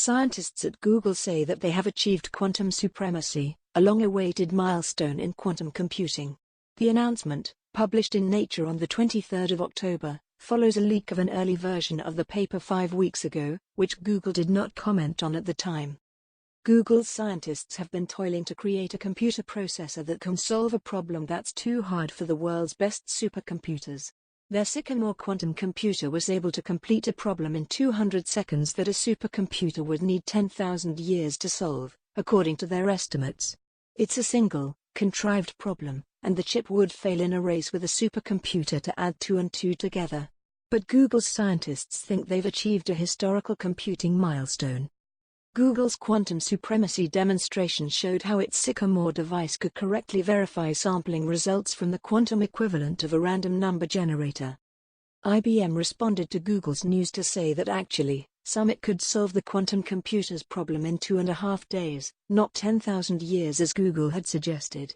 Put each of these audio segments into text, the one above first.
Scientists at Google say that they have achieved quantum supremacy, a long-awaited milestone in quantum computing. The announcement, published in Nature on the 23rd of October, follows a leak of an early version of the paper 5 weeks ago, which Google did not comment on at the time. Google's scientists have been toiling to create a computer processor that can solve a problem that's too hard for the world's best supercomputers. Their Sycamore quantum computer was able to complete a problem in 200 seconds that a supercomputer would need 10,000 years to solve, according to their estimates. It's a single, contrived problem, and the chip would fail in a race with a supercomputer to add 2 and 2 together. But Google's scientists think they've achieved a historical computing milestone. Google's quantum supremacy demonstration showed how its Sycamore device could correctly verify sampling results from the quantum equivalent of a random number generator. IBM responded to Google's news to say that actually, Summit could solve the quantum computer's problem in 2.5 days, not 10,000 years as Google had suggested.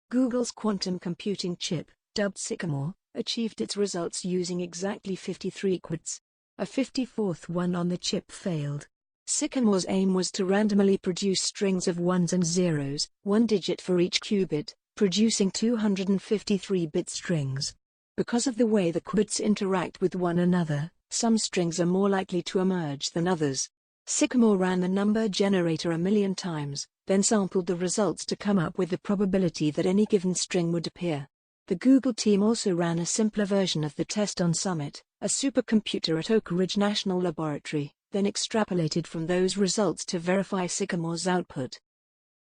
Google's quantum computing chip, dubbed Sycamore, achieved its results using exactly 53 qubits. A 54th one on the chip failed. Sycamore's aim was to randomly produce strings of ones and zeros, 1 digit for each qubit, producing 253-bit strings. Because of the way the qubits interact with one another, some strings are more likely to emerge than others. Sycamore ran the number generator 1,000,000 times, then sampled the results to come up with the probability that any given string would appear. The Google team also ran a simpler version of the test on Summit, a supercomputer at Oak Ridge National Laboratory, then extrapolated from those results to verify Sycamore's output.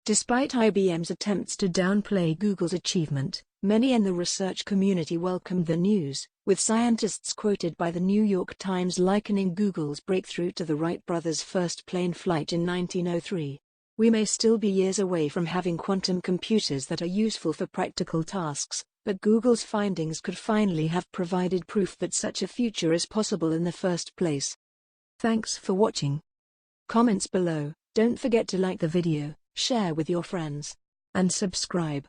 Despite IBM's attempts to downplay Google's achievement, many in the research community welcomed the news, with scientists quoted by the New York Times likening Google's breakthrough to the Wright brothers' first plane flight in 1903. We may still be years away from having quantum computers that are useful for practical tasks, but Google's findings could finally have provided proof that such a future is possible in the first place. Thanks for watching. Comments below, don't forget to like the video, share with your friends, and subscribe.